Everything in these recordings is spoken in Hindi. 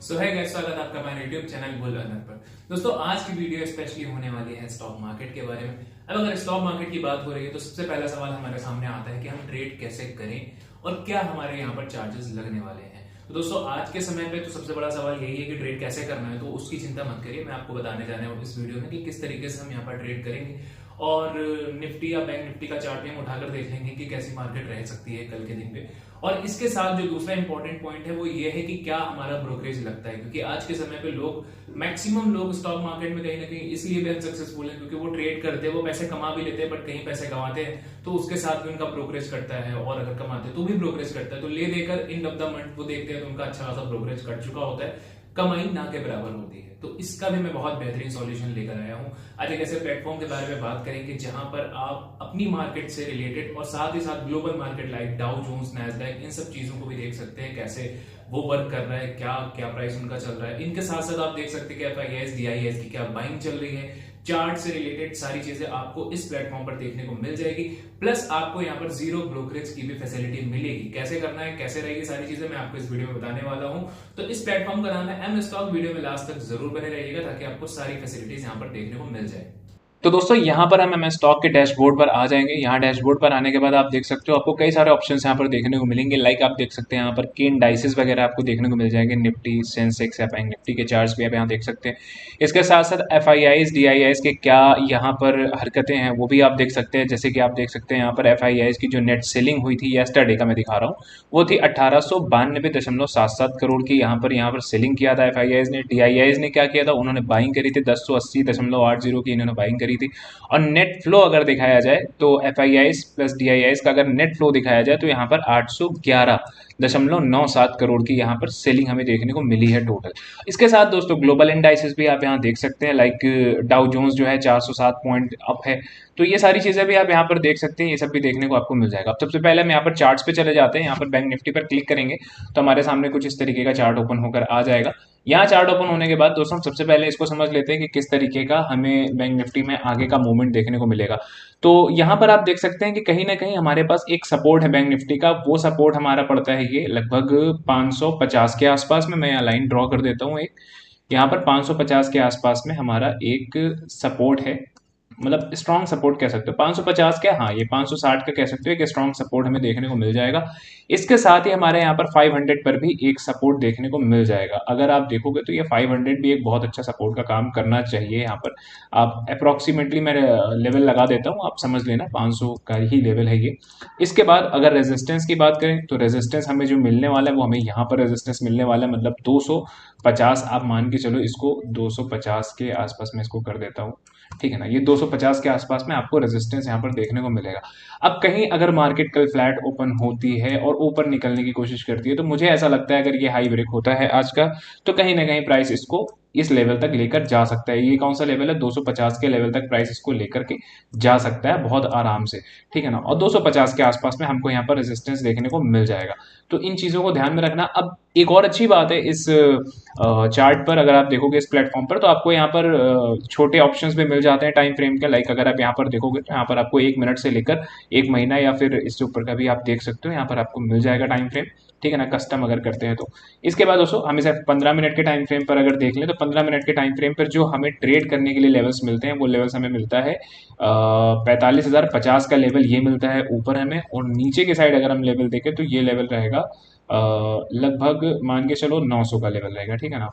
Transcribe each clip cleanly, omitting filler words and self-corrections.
सो है गाइस, स्वागत है आपका हमारे यूट्यूब चैनल बुल रनर पर। दोस्तों, आज की वीडियो स्पेशली होने वाली है स्टॉक मार्केट के बारे में। अब अगर स्टॉक मार्केट की बात हो रही है तो सबसे पहला सवाल हमारे सामने आता है कि हम ट्रेड कैसे करें और क्या हमारे यहाँ पर चार्जेस लगने वाले हैं। तो दोस्तों, आज के समय पे तो सबसे बड़ा सवाल यही है कि ट्रेड कैसे करना है। तो उसकी चिंता मत करिए, मैं आपको बताने जाने वाला हूँ इस वीडियो में कि किस तरीके से हम यहाँ पर ट्रेड करेंगे। और निफ्टी या बैंक निफ्टी का चार्ट भी हम उठाकर देख लेंगे कि कैसी मार्केट रह सकती है कल के दिन पे। और इसके साथ जो दूसरा इंपॉर्टेंट पॉइंट है वो ये है कि क्या हमारा ब्रोकरेज लगता है, क्योंकि आज के समय पे मैक्सिमम लोग स्टॉक मार्केट में कहीं ना कहीं इसलिए भी अनसक्सेसफुल है क्योंकि वो ट्रेड करते हैं, वो पैसे कमा भी लेते हैं बट कहीं पैसे गंवाते हैं तो उसके साथ भी उनका ब्रोकरेज कटता है, और अगर कमाते हैं तो भी ब्रोकरेज कटता है। तो ले देकर एंड ऑफ द मंथ वो देखते हैं तो उनका अच्छा खासा ब्रोकरेज कट चुका होता है, कमाई ना के बराबर होती है। तो इसका भी मैं बहुत बेहतरीन सॉल्यूशन लेकर आया हूं। आज एक ऐसे प्लेटफॉर्म के बारे में बात करेंगे जहां पर आप अपनी मार्केट से रिलेटेड और साथ ही साथ global market like Dow Jones, Nasdaq, इन सब चीजों को भी देख सकते हैं कैसे वो वर्क कर रहा है, क्या क्या प्राइस उनका चल रहा है। इनके साथ साथ आप देख सकते हैं कि FIIs, DIIs की क्या बाइंग चल रही है। चार्ट से रिलेटेड सारी चीजें आपको इस प्लेटफॉर्म पर देखने को मिल जाएगी। प्लस आपको यहाँ पर जीरो ब्रोकरेज की भी फैसिलिटी मिलेगी। कैसे करना है, कैसे रहेगी, सारी चीजें मैं आपको इस वीडियो में बताने वाला हूं। तो इस प्लेटफॉर्म का नाम है एम स्टॉक। वीडियो में लास्ट तक जरूर बने रहिएगा ताकि आपको सारी फैसिलिटीज यहाँ पर देखने को मिल जाए। तो दोस्तों, यहाँ पर हम स्टॉक के डैशबोर्ड पर आ जाएंगे। यहाँ डैशबोर्ड पर आने के बाद आप देख सकते हो आपको कई सारे ऑप्शंस यहाँ पर देखने को मिलेंगे। लाइक आप देख सकते हैं यहाँ पर की इंडाइसेस वगैरह आपको देखने को मिल जाएंगे। निफ्टी, सेंसेक्स या बैंक निफ्टी के चार्ट्स भी आप यहाँ देख सकते हैं। इसके साथ साथ FIIs, DIIs के क्या यहाँ पर हरकतें हैं वो भी आप देख सकते हैं। जैसे कि आप देख सकते हैं यहाँ पर FIIs की जो नेट सेलिंग हुई थी येस्टरडे का मैं दिखा रहा हूँ, वो थी 1892.77 करोड़ की। यहाँ पर सेलिंग किया था FIIs ने। DIIs ने क्या किया था, उन्होंने बाइंग करी थी 1080.80 की, इन्होंने बाइंग करी थी। और नेट फ्लो अगर दिखाया जाए तो FIIs प्लस DIIs का अगर नेट फ्लो दिखाया जाए तो यहाँ पर 811.97 करोड़ की यहाँ पर सेलिंग हमें देखने को मिली है टोटल। इसके साथ दोस्तों ग्लोबल इंडाइसेस भी आप यहाँ देख सकते हैं। लाइक डाउ जोन्स जो है 407 पॉइंट अप है। तो ये सारी चीजें भी आप यहाँ पर देख सकते हैं, ये सब भी देखने को आपको मिल जाएगा। अब सबसे पहले हम यहाँ पर चार्ट्स पे चले जाते हैं। यहाँ पर बैंक निफ्टी पर क्लिक करेंगे तो हमारे सामने कुछ इस तरीके का चार्ट ओपन होकर आ जाएगा। यहाँ चार्ट ओपन होने के बाद दोस्तों सबसे पहले इसको समझ लेते हैं कि किस तरीके का हमें बैंक निफ्टी में आगे का मूवमेंट देखने को मिलेगा। तो यहाँ पर आप देख सकते हैं कि कहीं ना कहीं हमारे पास एक सपोर्ट है बैंक निफ्टी का। वो सपोर्ट हमारा पड़ता है ये लगभग 550 के आसपास में। मैं यहाँ लाइन ड्रॉ कर देता हूँ एक। यहाँ पर 550 के आसपास में हमारा एक सपोर्ट है, मतलब स्ट्रॉन्ग सपोर्ट कह सकते हो। 550 क्या, हाँ ये 560 का कह सकते हो कि स्ट्रॉन्ग सपोर्ट हमें देखने को मिल जाएगा। इसके साथ ही हमारे यहाँ पर 500 पर भी एक सपोर्ट देखने को मिल जाएगा। अगर आप देखोगे तो ये 500 भी एक बहुत अच्छा सपोर्ट का काम करना चाहिए। यहाँ पर आप अप्रोक्सीमेटली मैं लेवल लगा देता हूँ, आप समझ लेना 500 का ही लेवल है ये। इसके बाद अगर रेजिस्टेंस की बात करें तो रेजिस्टेंस हमें जो मिलने वाला है वो हमें यहाँ पर रेजिस्टेंस मिलने वाला है, मतलब 250। आप मान के चलो इसको 250 के आसपास में इसको कर देता हूँ, ठीक है ना। ये 250 के आसपास में आपको रेजिस्टेंस यहाँ पर देखने को मिलेगा। अब कहीं अगर मार्केट कल फ्लैट ओपन होती है और ऊपर निकलने की कोशिश करती है तो मुझे ऐसा लगता है अगर ये हाई ब्रेक होता है आज का तो कहीं ना कहीं प्राइस इसको इस लेवल तक लेकर जा सकता है। ये कौन सा लेवल है, 250 के लेवल तक प्राइस इसको लेकर के जा सकता है बहुत आराम से, ठीक है ना। और 250 के आसपास में हमको यहाँ पर रेजिस्टेंस देखने को मिल जाएगा। तो इन चीज़ों को ध्यान में रखना। अब एक और अच्छी बात है इस चार्ट पर, अगर आप देखोगे इस प्लेटफॉर्म पर तो आपको यहाँ पर छोटे ऑप्शंस भी मिल जाते हैं टाइम फ्रेम के। लाइक अगर आप यहाँ पर देखोगे तो यहाँ पर आपको 1 मिनट से लेकर 1 महीना या फिर इससे ऊपर का भी आप देख सकते हो, यहाँ पर आपको मिल जाएगा टाइम फ्रेम, ठीक है ना, कस्टम अगर करते हैं तो। इसके बाद दोस्तों हम इसे 15 मिनट के टाइम फ्रेम पर अगर देख लें तो 15 मिनट के टाइम फ्रेम पर जो हमें ट्रेड करने के लिए लेवल्स मिलते हैं वो लेवल्स हमें मिलता है 45,050 का लेवल ये मिलता है ऊपर हमें। और नीचे के साइड अगर हम लेवल देखें तो ये लेवल रहेगा लगभग मान के चलो 900 का लेवल रहेगा, ठीक है ना।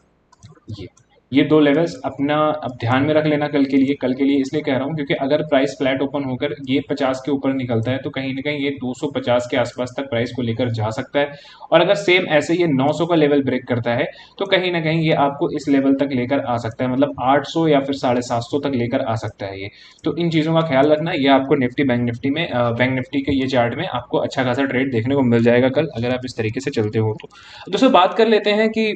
ये दो लेवल्स अपना अब ध्यान में रख लेना कल के लिए इसलिए कह रहा हूँ क्योंकि अगर प्राइस फ्लैट ओपन होकर ये 50 के ऊपर निकलता है तो कहीं ना कहीं ये 250 के आसपास तक प्राइस को लेकर जा सकता है। और अगर सेम ऐसे ये 900 का लेवल ब्रेक करता है तो कहीं ना कहीं ये आपको इस लेवल तक लेकर आ सकता है, मतलब 800 या फिर 750 तक लेकर आ सकता है ये। तो इन चीज़ों का ख्याल रखना। ये आपको निफ्टी बैंक निफ्टी में बैंक निफ्टी के ये चार्ट में आपको अच्छा खासा ट्रेड देखने को मिल जाएगा कल, अगर आप इस तरीके से चलते हो तो। दोस्तों बात कर लेते हैं कि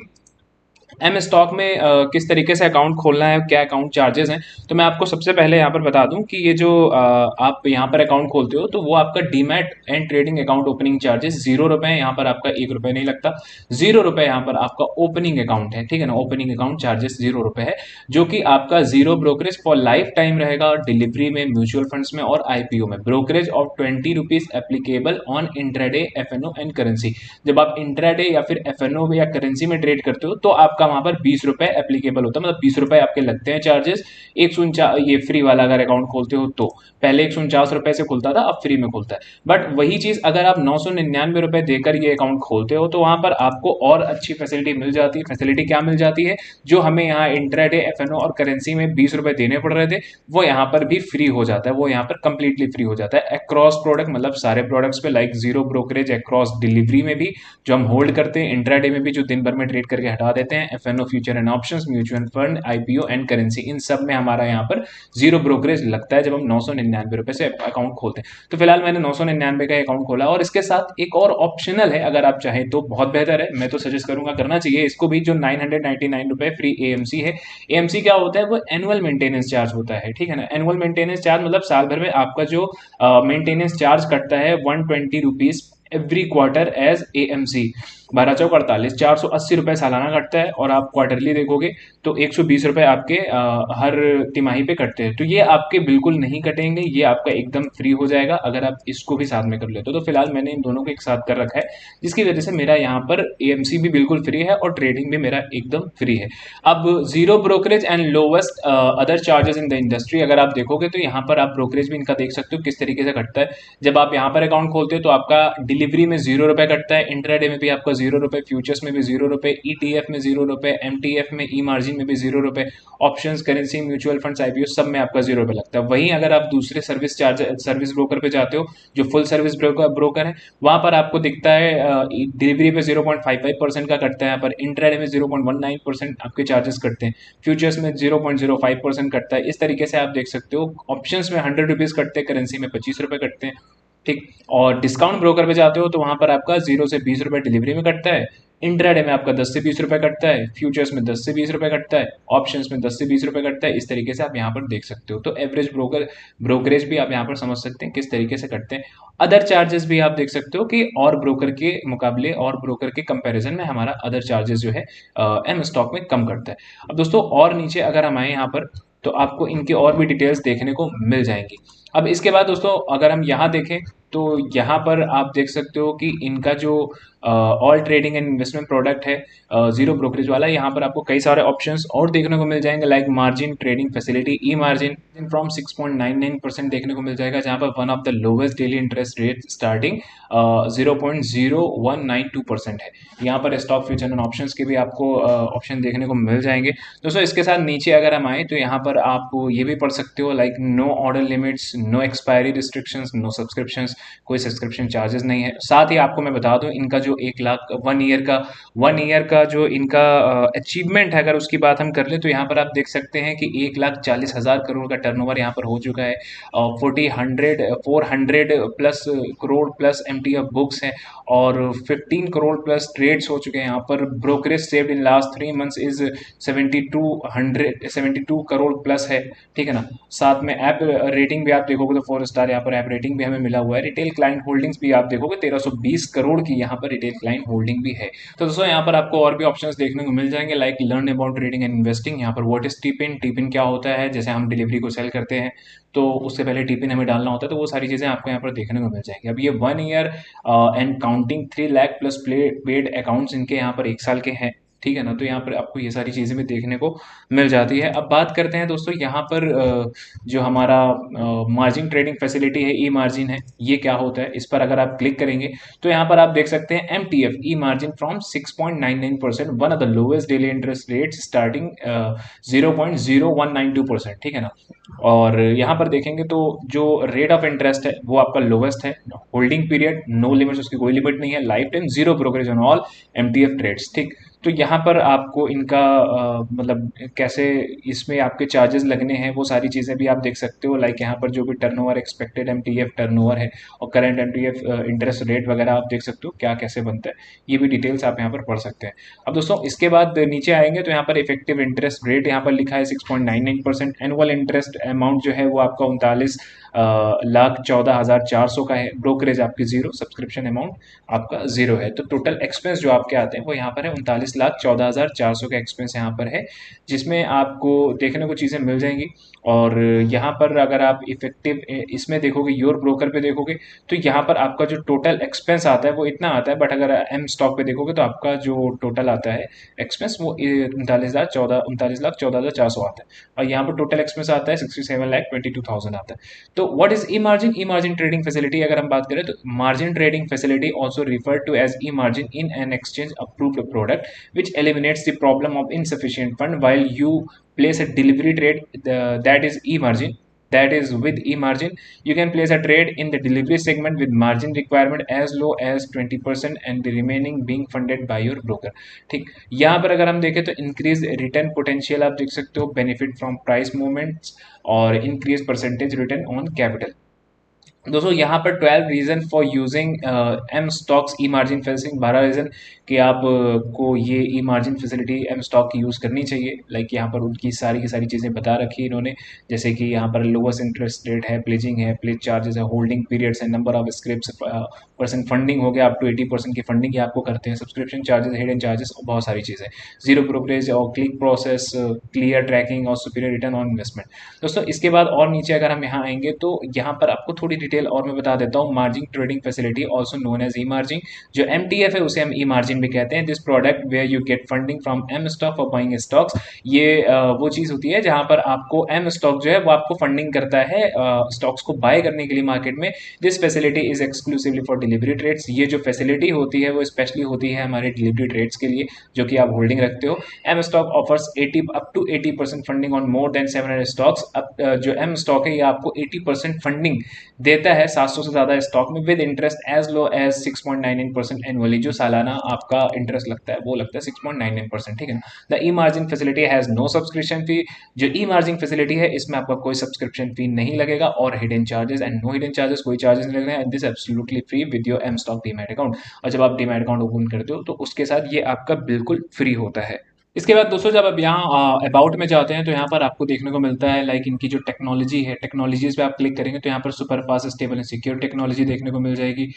एम स्टॉक में किस तरीके से अकाउंट खोलना है, क्या अकाउंट चार्जेस हैं। तो मैं आपको सबसे पहले यहाँ पर बता दूं कि ये जो आप यहाँ पर अकाउंट खोलते हो तो वो आपका demat and trading account opening charges 0 रुपए है। यहाँ पर आपका 1 रुपए नहीं लगता, 0 रुपए यहाँ पर आपका ओपनिंग अकाउंट है, ठीक है ना। ओपनिंग अकाउंट चार्जेस 0 रुपए है जो कि आपका zero brokerage for life time रहेगा। डिलीवरी में, म्यूचुअल फंड्स में और IPO में brokerage of 20 rupees applicable on intraday, FNO and currency. जब आप इंट्राडे या फिर FNO या करेंसी में ट्रेड करते हो तो आपका आपका वहां पर 20 रुपए एप्लीकेबल होता है, मतलब 20 रुपए आपके लगते हैं चार्जेस। 149 ये फ्री वाला अगर अकाउंट खोलते हो तो पहले 149 रुपए से खुलता था, अब फ्री में खुलता है। बट वही चीज अगर आप 999 रुपए देकर ये अकाउंट खोलते हो तो वहां पर आपको और अच्छी फैसिलिटी मिल जाती है। फैसिलिटी क्या मिल जाती है, जो हमें यहाँ इंट्राडे एफएनओ और करेंसी में 20 रुपए देने पड़ रहे थे वो यहाँ पर भी फ्री हो जाता है, वो यहाँ पर कंप्लीटली फ्री हो जाता है अक्रॉस प्रोडक्ट, मतलब सारे प्रोडक्ट्स पे, like zero brokerage across delivery में भी जो हम होल्ड करते हैं, इंट्राडे में भी जो दिन भर में ट्रेड करके हटा देते हैं, FNO future and options, mutual fund, IPO and currency, इन सब में हमारा यहाँ पर जीरो ब्रोकरेज लगता है जब हम 999 रुपए से अकाउंट खोलते हैं। तो फिलहाल मैंने 999 का अकाउंट खोला और इसके साथ एक और ऑप्शनल है, अगर आप चाहें तो बहुत बेहतर है, मैं तो सजेस्ट करूंगा करना चाहिए इसको भी, जो 999 रुपए फ्री एएमसी है। एएमसी क्या होता है, वो एनुअल मेंटेनेंस चार्ज होता है, ठीक है ना। एनुअल मेंटेनेंस चार्ज मतलब साल भर में आपका जो मेंटेनेंस चार्ज कटता है 120 rupees every quarter as AMC. 12×4 = 48, 480 रुपए सालाना कटता है, और आप क्वार्टरली देखोगे तो 120 रुपए आपके हर तिमाही पे कटते हैं। तो ये आपके बिल्कुल नहीं कटेंगे, ये आपका एकदम फ्री हो जाएगा अगर आप इसको भी साथ में कर लेते हो। तो फिलहाल मैंने इन दोनों को एक साथ कर रखा है, जिसकी वजह से मेरा यहाँ पर एएमसी भी बिल्कुल फ्री है और ट्रेडिंग भी मेरा एकदम फ्री है। अब zero brokerage and lowest other charges in the industry अगर आप देखोगे तो यहाँ पर आप ब्रोकरेज भी इनका देख सकते हो किस तरीके से कटता है। जब आप यहाँ पर अकाउंट खोलते हो तो आपका डिलीवरी में 0 रुपए कटता है, इंट्राडे में भी आपका 0 रुपए, फ्यूचर्स में भी 0 रुपए, ईटीएफ में 0 रुपए, एमटीएफ में, ई मार्जिन में भी 0 रुपए, options, currency, mutual funds, IPO सब में आपका 0 रुपए लगता है। वहीं अगर आप दूसरे सर्विस ब्रोकर पे जाते हो जो फुल सर्विस ब्रोकर है, वहां पर आपको दिखता है डिलीवरी पे 0.55% का कटता है, यहाँ पर इंट्राडे में 0.19% आपके चार्जेस कटते हैं, फ्यूचर्स में 0.05% कटता है। इस तरीके से आप देख सकते हो ऑप्शंस में 100 रुपीज कटते हैं, करेंसी में 25 रुपए कटते हैं, ठीक। और डिस्काउंट ब्रोकर पे जाते हो तो वहां पर आपका 0 से 20 रुपए डिलीवरी में कटता है, इंट्राडे में आपका 10 से 20 रुपए कटता है, फ्यूचर्स में 10 से 20 रुपए कटता है, ऑप्शंस में 10 से 20 रुपए कटता है। इस तरीके से आप यहाँ पर देख सकते हो। तो एवरेज ब्रोकरेज भी आप यहाँ पर समझ सकते हैं किस तरीके से करते हैं। अदर चार्जेस भी आप देख सकते हो कि और ब्रोकर के मुकाबले और ब्रोकर के कंपैरिजन में हमारा अदर चार्जेस जो है एम स्टॉक में कम करता है। अब दोस्तों और नीचे अगर हम आए यहाँ पर तो आपको इनकी और भी डिटेल्स देखने को मिल जाएंगी। अब इसके बाद दोस्तों अगर हम यहाँ देखें तो यहाँ पर आप देख सकते हो कि इनका जो all trading and investment product है जीरो ब्रोकरेज वाला, यहाँ पर आपको कई सारे ऑप्शंस और देखने को मिल जाएंगे, like margin trading facility, E margin from 6.99% देखने को मिल जाएगा, जहाँ पर one of the lowest daily interest rate starting 0.0192% है। यहाँ पर स्टॉक फ्यूचर एंड ऑप्शंस के भी आपको ऑप्शन देखने को मिल जाएंगे। दोस्तों इसके साथ नीचे अगर हम आए तो यहाँ पर आप ये भी पढ़ सकते हो, like no order limits, no expiry restrictions, no subscriptions, कोई सब्सक्रिप्शन चार्जेस नहीं है। साथ ही आपको मैं बता दूं इनका जो 1 लाख 1 ईयर का जो इनका अचीवमेंट है, अगर उसकी बात हम कर ले तो यहाँ पर आप देख सकते हैं कि 1,40,000 करोड़ का टर्नओवर यहाँ पर हो चुका है, 400 plus crore plus MTF books हैं, और 15 करोड़ प्लस ट्रेड्स हो चुके हैं। यहाँ पर brokerage saved in last 3 months is 72 crore plus है, ठीक है ना। साथ में ऐप रेटिंग भी आप देखोगे तो 4 स्टार यहाँ पर ऐप रेटिंग भी हमें मिला हुआ है। रिटेल क्लाइंट होल्डिंग्स भी आप देखोगे 1320 करोड़ की यहाँ पर रिटेल क्लाइंट होल्डिंग भी है। तो दोस्तों यहाँ पर आपको और भी ऑप्शंस देखने को मिल जाएंगे, like learn about trading and investing. यहाँ पर व्हाट इज टीपिन, टीपिन क्या होता है, जैसे हम डिलीवरी को सेल करते हैं तो उससे पहले टीपिन हमें डालना होता है, तो वो सारी चीज़ें आपको यहाँ पर देखने को मिल जाएंगी। अब ये 1 year and counting 3 lakh plus paid accounts इनके यहाँ पर 1 साल के हैं, ठीक है ना। तो यहाँ पर आपको ये सारी चीज़ें भी देखने को मिल जाती है। अब बात करते हैं दोस्तों यहाँ पर जो हमारा मार्जिन ट्रेडिंग फैसिलिटी है, ई मार्जिन है, ये क्या होता है। इस पर अगर आप क्लिक करेंगे तो यहाँ पर आप देख सकते हैं MTF E margin from 6.99%, one of the lowest daily interest rate starting 0.0192%, ठीक है ना। और यहाँ पर देखेंगे तो जो रेट ऑफ इंटरेस्ट है वो आपका लोवेस्ट है, होल्डिंग पीरियड नो लिमिट्स, उसकी कोई लिमिट नहीं है, lifetime zero brokerage on all MTF trades, ठीक। तो यहाँ पर आपको इनका मतलब कैसे इसमें आपके चार्जेस लगने हैं वो सारी चीज़ें भी आप देख सकते हो, लाइक यहाँ पर जो भी टर्नओवर एक्सपेक्टेड एमटीएफ टर्नओवर है और करंट एमटीएफ इंटरेस्ट रेट वगैरह आप देख सकते हो क्या कैसे बनता है, ये भी डिटेल्स आप यहाँ पर पढ़ सकते हैं। अब दोस्तों इसके बाद नीचे आएंगे तो यहाँ पर इफेक्टिव इंटरेस्ट रेट यहाँ पर लिखा है 6.99%, एनुअल इंटरेस्ट अमाउंट जो है वो आपका 39,14,400 का है, ब्रोकरेज आपकी 0, सब्सक्रिप्शन अमाउंट आपका 0 है। तो टोटल एक्सपेंस जो आपके आते हैं वो यहाँ पर है 39,14,400 का एक्सपेंस यहाँ पर है, जिसमें आपको देखने को चीज़ें मिल जाएंगी। और यहाँ पर अगर आप इफेक्टिव इसमें देखोगे, योर ब्रोकर पे देखोगे, तो यहाँ पर आपका जो टोटल एक्सपेंस आता है वो इतना आता है, बट अगर एम स्टॉक पे देखोगे तो आपका जो टोटल आता है एक्सपेंस वो 39,14,400 आता है। और यहाँ पर टोटल एक्सपेंस आता है 67,22,000 आता है। तो what is e margin? E margin trading facility अगर हम बात करें तो margin trading facility also refer to as e margin in an exchange approved product which eliminates the problem of insufficient fund while you place a delivery trade, that is e-margin. That is with e-margin you can place a trade in the delivery segment with margin requirement as low as 20% and the remaining being funded by your broker। ठीक, यहाँ पर अगर हम देखें तो इंक्रीज रिटर्न पोटेंशियल आप देख सकते हो, बेनिफिट फ्रॉम प्राइस मूवमेंट्स और increase percentage return on capital. दोस्तों यहाँ पर 12 reason for using M stocks e margin facility, 12 reason कि आप को ये e margin facility M stock की यूज़ करनी चाहिए। लाइक यहाँ पर उनकी सारी की सारी चीज़ें बता रखी है इन्होंने, जैसे कि यहाँ पर लोवेस्ट इंटरेस्ट रेट है, प्लेजिंग है, प्लेज चार्जेस है, होल्डिंग पीरियड्स है, number of script percent funding हो गया, अप टू 80% की फंडिंग आपको करते हैं, सब्सक्रिप्शन चार्जेस, हिडन चार्जेस और बहुत सारी चीज़ें, जीरो ब्रोकरेज और क्लिक प्रोसेस, क्लियर ट्रैकिंग और सुपीरियर रिटर्न ऑन इन्वेस्टमेंट। दोस्तों इसके बाद और नीचे अगर हम यहाँ आएंगे तो यहाँ पर आपको थोड़ी डिटेल और मैं बता देता हूँ। Margin trading facility also known as e margin, जो MTF है उसे हम ई मार्जिन भी कहते हैं। This product where you get funding from M stock for buying stocks, ये वो चीज़ होती है जहाँ पर आपको एम स्टॉक जो है वो आपको फंडिंग करता है स्टॉक्स को बाय करने के लिए मार्केट में। This facility is exclusively for delivery trades, ये जो फैसिलिटी होती है वो स्पेशली होती है हमारे डिलीवरी ट्रेड्स के लिए जो कि आप होल्डिंग रखते हो। M stock offers 80 up to 80% funding on more than 700 stocks. अब जो एम स्टॉक है ये आपको 80% फंडिंग देता है 700 से ज़्यादा स्टॉक में with interest as low as 6.99% annually, जो सालाना आपका इंटरेस्ट लगता है वो लगता है 6.99%। ठीक है ना। The e margin facility has no subscription fee, जो ई मार्जिन फैसिलिटी है इसमें आपका कोई सब्सक्रिप्शन फी नहीं लगेगा और hidden charges and no hidden charges, कोई चार्जेस नहीं लग रहे हैं। This absolutely free with your M stock demat account, और जब आप डीमैट अकाउंट ओपन करते हो तो उसके साथ ये आपका बिल्कुल फ्री होता है। इसके बाद दोस्तों जब आप यहाँ अबाउट में जाते हैं तो यहाँ पर आपको देखने को मिलता है लाइक इनकी जो टेक्नोलॉजी है, टेक्नोलॉजीज पे आप क्लिक करेंगे तो यहाँ पर super fast stable and secure technology देखने को मिल जाएगी,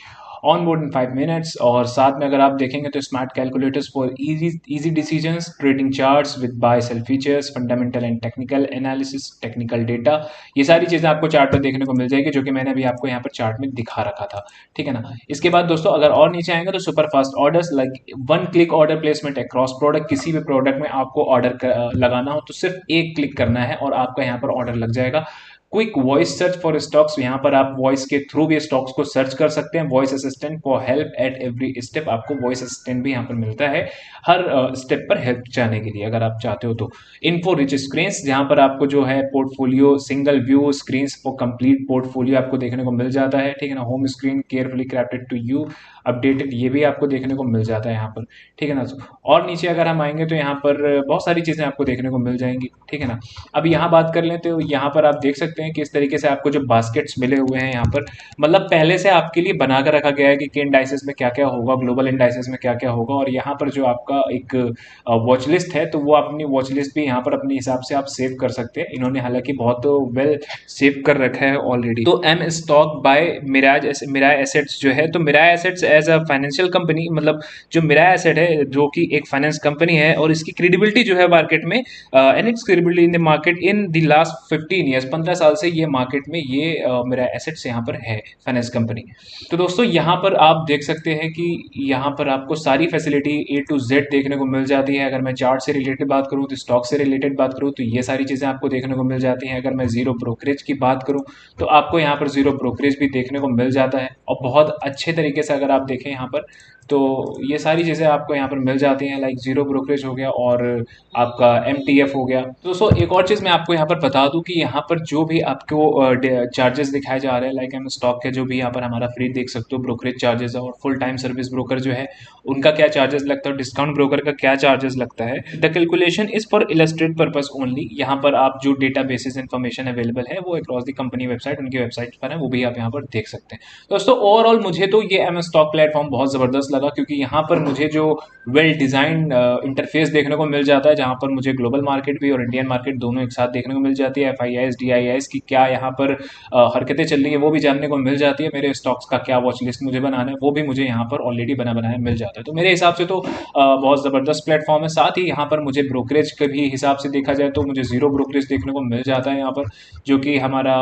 ऑन बोर्ड इन 5 मिनट्स। और साथ में अगर आप देखेंगे तो smart calculators for easy decisions, trading charts with buy sell features, fundamental and technical analysis, technical data, ये सारी चीज़ें आपको चार्ट पर देखने को मिल जाएगी जो कि मैंने अभी आपको यहाँ पर चार्ट में दिखा रखा था। ठीक है ना। इसके बाद दोस्तों अगर और नीचे आएंगे तो super fast orders like 1 click order placement across product, किसी भी प्रोडक्ट में आपको ऑर्डर लगाना हो तो सिर्फ एक क्लिक करना है और आपका यहाँ पर ऑर्डर लग जाएगा। Quick voice search for stocks, यहाँ पर आप वॉइस के थ्रू भी स्टॉक्स को सर्च कर सकते हैं। Voice assistant for help at every step, आपको वॉइस असिस्टेंट भी यहाँ पर मिलता है हर स्टेप पर हेल्प चाहने के लिए अगर आप चाहते हो तो। इन्फो रिच स्क्रीन, जहाँ पर आपको जो है portfolio single view screen for complete portfolio आपको देखने को मिल जाता है। ठीक है ना। Home screen carefully crafted to you updated, ये भी आपको देखने को मिल जाता है यहाँ पर। ठीक है ना। और नीचे अगर हम आएंगे तो यहाँ पर बहुत सारी चीज़ें आपको देखने को मिल जाएंगी। ठीक है ना। अब यहाँ बात कर लें तो यहाँ पर आप देख सकते हैं कि इस तरीके से आपको जो बास्केट्स मिले हुए हैं यहाँ पर, मतलब पहले से आपके लिए बना कर रखा गया है कि इंडाइसेस में क्या क्या होगा, ग्लोबल इंडाइसेस में क्या क्या होगा। और यहाँ पर जो आपका एक वॉच लिस्ट है तो वो अपनी वॉच लिस्ट भी यहाँ पर अपने हिसाब से आप सेव कर सकते हैं। इन्होंने हालांकि बहुत वेल सेव कर रखा है ऑलरेडी। तो M stock by Mirae assets जो है, तो Mirae assets as a financial company, मतलब जो मिराज एसेट है जो कि एक फाइनेंस कंपनी है और इसकी क्रेडिबिलिटी जो है मार्केट में and it's credibility in the market in the last 15 years, 15 साल से ये मार्केट में ये मेरा एसेट्स यहाँ पर है फाइनेंस कंपनी। तो दोस्तों यहाँ पर आप देख सकते हैं कि यहाँ पर आपको सारी फैसिलिटी A to Z देखने को मिल जाती है। अगर मैं चार्ट से रिलेटेड बात करूँ तो स्टॉक से रिलेटेड बात करूँ तो ये सारी चीज़ें आपको देखने को मिल जाती हैं। अगर मैं जीरो ब्रोकरेज की बात करूँ तो आपको यहाँ पर जीरो ब्रोकरेज भी देखने को मिल जाता है और बहुत अच्छे तरीके से अगर आप देखें यहाँ पर तो ये सारी चीज़ें आपको यहाँ पर मिल जाती हैं। लाइक जीरो ब्रोकरेज हो गया और आपका MTF हो गया। दोस्तों एक और चीज़ मैं आपको यहाँ पर बता दूँ कि यहाँ पर जो भी आपको चार्जेस दिखाए जा रहे हैं लाइक हम स्टॉक के जो भी यहाँ पर हमारा फ्री देख सकते हो ब्रोकरेज चार्जेस है, और फुल टाइम सर्विस ब्रोकर जो है उनका क्या चार्जेस लगता है, डिस्काउंट ब्रोकर का क्या चार्जेस लगता है। The calculation is for illustrate purpose only. यहाँ पर आप जो डेटा बेसिस इन्फॉर्मेशन अवेलेबल है वो अक्रॉस द कंपनी वेबसाइट, उनकी वेबसाइट पर है, वो भी आप यहाँ पर देख सकते हैं। दोस्तों ओवरऑल मुझे तो ये एम स्टॉक प्लेटफॉर्म बहुत ज़बरदस्त लगा, क्योंकि यहाँ पर मुझे जो वेल डिज़ाइन इंटरफेस देखने को मिल जाता है, जहाँ पर मुझे ग्लोबल मार्केट भी और इंडियन मार्केट दोनों एक साथ देखने को मिल जाती है। FIIs DIIs की क्या यहाँ पर हरकतें चल रही है वो भी जानने को मिल जाती है। मेरे स्टॉक्स का क्या वॉच लिस्ट मुझे बनाना है वो भी मुझे यहाँ पर ऑलरेडी बना बनाया मिल जाता है। तो मेरे हिसाब से तो बहुत ज़बरदस्त प्लेटफॉर्म है। साथ ही यहाँ पर मुझे ब्रोकरेज के भी हिसाब से देखा जाए तो मुझे ज़ीरो ब्रोकरेज देखने को मिल जाता है यहाँ पर, जो कि हमारा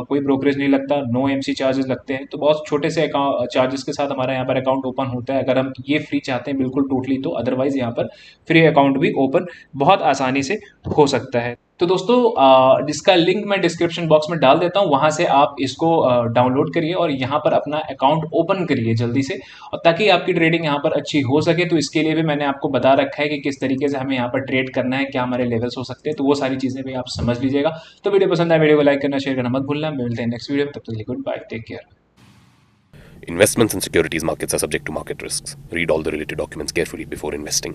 कोई ब्रोकरेज नहीं लगता, नो MC चार्जेस लगते हैं। तो बहुत छोटे से चार्जेस के साथ हमारा यहाँ पर अकाउंट ओपन होता है, अगर हम ये फ्री चाहते हैं बिल्कुल टोटली तो। अदरवाइज यहाँ पर फ्री अकाउंट भी ओपन बहुत आसानी से हो सकता है। तो दोस्तों जिसका लिंक मैं डिस्क्रिप्शन बॉक्स में डाल देता हूँ, वहाँ से आप इसको डाउनलोड करिए और यहाँ पर अपना अकाउंट ओपन करिए जल्दी से, और ताकि आपकी ट्रेडिंग यहाँ पर अच्छी हो सके। तो इसके लिए भी मैंने आपको बता रखा है कि किस तरीके से हमें यहाँ पर ट्रेड करना है, क्या हमारे लेवल्स हो सकते हैं, तो वो सारी चीज़ें भी आप समझ लीजिएगा। तो वीडियो पसंद आए वीडियो को लाइक करना, शेयर करना मत भूलना। मिलते हैं नेक्स्ट वीडियो में, तब तक के लिए good bye, take care. Investments in securities markets are subject to market risks. Read all the related documents carefully before investing.